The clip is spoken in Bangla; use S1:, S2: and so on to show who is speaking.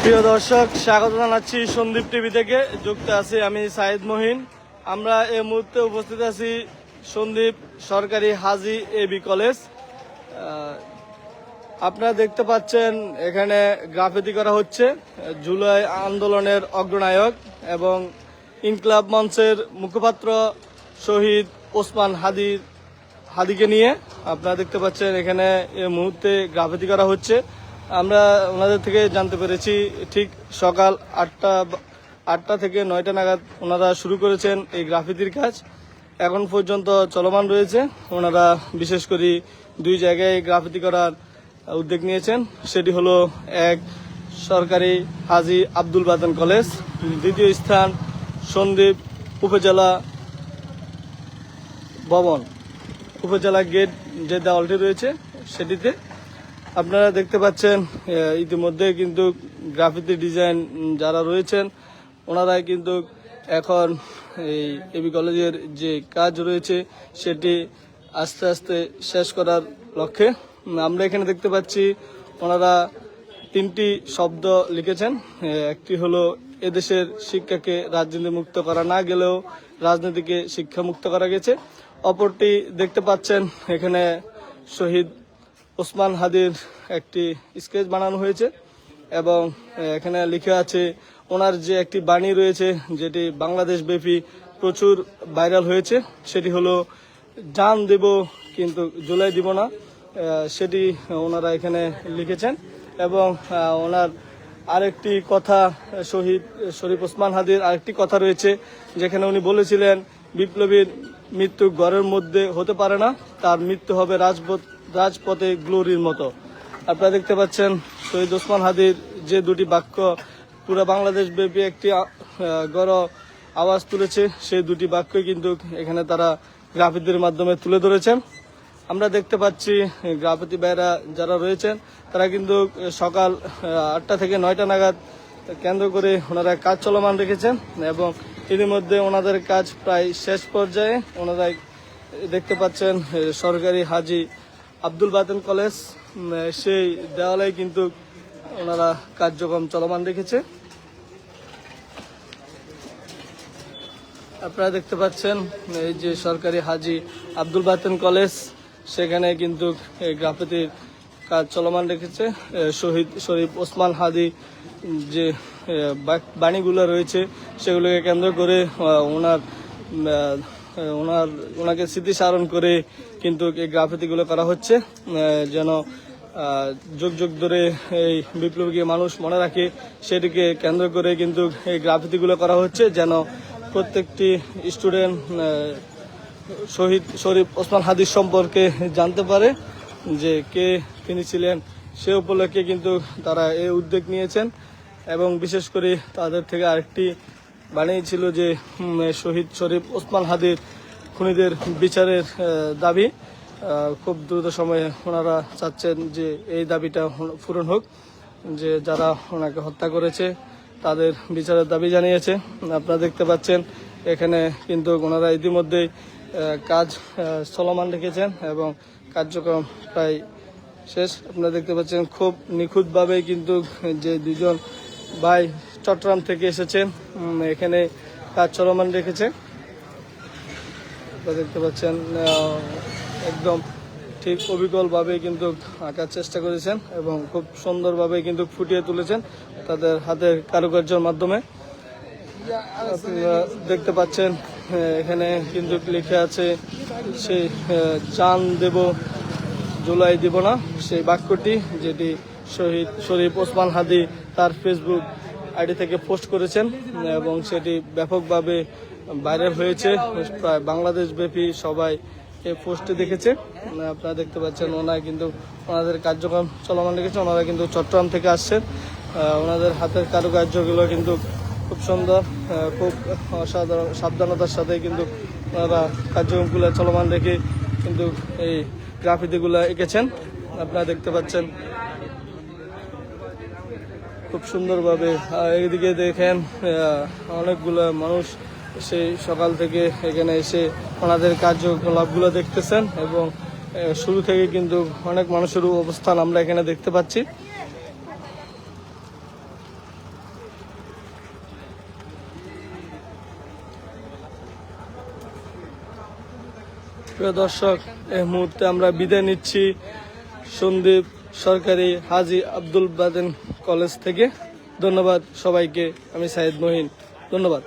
S1: প্রিয় দর্শক, স্বাগত জানাচ্ছি সন্দীপ টিভি থেকে। যুক্ত আছি আমি সাইদ মহিন। আমরা এই মুহূর্তে উপস্থিত আছি সন্দীপ সরকারি হাজী এবি কলেজ। আপনারা দেখতে পাচ্ছেন এখানে গ্রাফিতি করা হচ্ছে জুলাই আন্দোলনের অগ্রনায়ক এবং ইনকলাব মঞ্চের মুখপাত্র শহীদ ওসমান হাদিকে নিয়ে। আপনারা দেখতে পাচ্ছেন এখানে এই মুহূর্তে গ্রাফিতি করা হচ্ছে। আমরা ওনাদের থেকে জানতে পেরেছি ঠিক সকাল 8টা থেকে 9টা নাগাদ ওনারা শুরু করেছেন এই গ্রাফিতির কাজ। এখন পর্যন্ত চলমান রয়েছে। ওনারা বিশেষ করে দুই জায়গায় গ্রাফিতি করার উদ্যোগ নিয়েছেন। সেটি হলো এক সরকারি হাজী আব্দুল বাতেন কলেজ, দ্বিতীয় স্থান সন্দ্বীপ উপজেলা ভবন, উপজেলা গেট যে দেওয়ালটি রয়েছে সেটিতে। আপনারা দেখতে পাচ্ছেন ইতিমধ্যে কিন্তু গ্রাফিতি ডিজাইন যারা রয়েছেন ওনারাই কিন্তু এখন এই এবি কলেজের যে কাজ রয়েছে সেটি আস্তে আস্তে শেষ করার লক্ষ্যে। আমরা এখানে দেখতে পাচ্ছি ওনারা 3টি শব্দ লিখেছেন। একটি হলো এদেশের শিক্ষাকে রাজনীতি মুক্ত করা না গেলেও রাজনীতিকে শিক্ষা মুক্ত করা গেছে। অপরটি দেখতে পাচ্ছেন এখানে শহীদ ওসমান হাদির একটি স্কেচ বানানো হয়েছে এবং এখানে লেখা আছে ওনার যে একটি বাণী রয়েছে যেটি বাংলাদেশ ব্যাপী প্রচুর ভাইরাল হয়েছে, সেটি হলো জান দেব কিন্তু জুলাই দিব না। সেটি ওনারা এখানে লিখেছেন এবং ওনার আরেকটি কথা, শহীদ শরীফ ওসমান হাদির আরেকটি কথা রয়েছে যেখানে উনি বলেছিলেন বিপ্লবীর মৃত্যু ঘরের মধ্যে হতে পারে না, তার মৃত্যু হবে রাজপথে গ্লোরির মতো। আপনারা দেখতে পাচ্ছেন শহীদ ওসমান হাদির যে দুটি বাক্য পুরো বাংলাদেশ ব্যাপী একটি গড় আওয়াজ তুলেছে, সেই দুটি বাক্যই কিন্তু এখানে তারা গ্রাফিতির মাধ্যমে তুলে ধরেছেন। আমরা দেখতে পাচ্ছি গ্রাফিতি ভাইরা যারা রয়েছেন তারা কিন্তু সকাল 8টা থেকে 9টা নাগাদ কেন্দ্র করে ওনারা কাজ চলমান রেখেছেন এবং ইতিমধ্যে ওনাদের কাজ প্রায় শেষ পর্যায়ে। ওনারা দেখতে পাচ্ছেন সরকারি হাজী আব্দুল বাতেন কলেজ, সেই দেওয়ালে কিন্তু ওনারা কার্যক্রম চলমান রেখেছে। আপনারা দেখতে পাচ্ছেন এই যে সরকারি হাজী আব্দুল বাতেন কলেজ, সেখানে কিন্তু এই গ্রাফিতির কাজ চলমান রেখেছে। শহীদ শরীফ ওসমান হাদি যে বাণীগুলো রয়েছে সেগুলোকে কেন্দ্র করে ওনাকে স্মৃতিচারণ করে কিন্তু এই গ্রাফিতিগুলো করা হচ্ছে, যেন যুগ যুগ ধরে এই বিপ্লবীকে মানুষ মনে রাখে। সেটিকে কেন্দ্র করে কিন্তু এই গ্রাফিতিগুলো করা হচ্ছে, যেন প্রত্যেকটি স্টুডেন্ট শহীদ শরীফ ওসমান হাদির সম্পর্কে জানতে পারে যে কে তিনি ছিলেন। সে উপলক্ষে কিন্তু তারা এই উদ্যোগ নিয়েছেন এবং বিশেষ করে তাদের থেকে আরেকটি বানিয়েছিল যে শহীদ শরীফ ওসমান হাদির খুনিদের বিচারের দাবি। খুব দ্রুত সময়ে ওনারা চাচ্ছেন যে এই দাবিটা পূরণ হোক, যে যারা ওনাকে হত্যা করেছে তাদের বিচারের দাবি জানিয়েছে। আপনারা দেখতে পাচ্ছেন এখানে কিন্তু ওনারা ইতিমধ্যেই কাজ চলমান রেখেছেন এবং কার্যক্রম প্রায় শেষ। আপনারা দেখতে পাচ্ছেন খুব নিখুঁতভাবে কিন্তু যে দুজন ভাই চট্টগ্রাম থেকে এসেছেন এখানে কাজ চলমান রেখেছে। আপনারা দেখতে পাচ্ছেন একদম ঠিক অবিকলভাবে কিন্তু আঁকার চেষ্টা করেছেন এবং খুব সুন্দরভাবে কিন্তু ফুটিয়ে তুলেছেন তাদের হাতের কারুকার্যের মাধ্যমে। আপনারা দেখতে পাচ্ছেন এখানে কিন্তু লেখা আছে সেই জান দেব জুলাই দিব না, সেই বাক্যটি যেটি শহীদ শরীফ ওসমান হাদি তার ফেসবুক আইডি থেকে পোস্ট করেছেন এবং সেটি ব্যাপকভাবে ভাইরাল হয়েছে। প্রায় বাংলাদেশ ব্যাপী সবাই এই পোস্টটি দেখেছে। আপনারা দেখতে পাচ্ছেন ওনারা কিন্তু ওনাদের কার্যক্রম চলমান রেখেছে। ওনারা কিন্তু চট্টগ্রাম থেকে আসছেন। ওনাদের হাতের কারুকার্যগুলো কিন্তু খুব সুন্দর, খুব অসাধারণ সাবধানতার সাথে কিন্তু ওনারা কার্যক্রমগুলো চলমান রেখে কিন্তু এই গ্রাফিতিগুলো এঁকেছেন। আপনারা দেখতে পাচ্ছেন খুব সুন্দরভাবে। এদিকে দেখেন অনেকগুলো মানুষ সেই সকাল থেকে এখানে এসে ওনাদের কার্যকলাপগুলো দেখতেছেন এবং শুরু থেকে কিন্তু অনেক মানুষের অবস্থান আমরা এখানে দেখতে পাচ্ছি। প্রিয় দর্শক, এই মুহূর্তে আমরা বিদায় নিচ্ছি সন্দ্বীপ সরকারি হাজী আব্দুল বাদেন কলেজ থেকে। ধন্যবাদ সবাইকে। আমি সাইদ মহিন, ধন্যবাদ।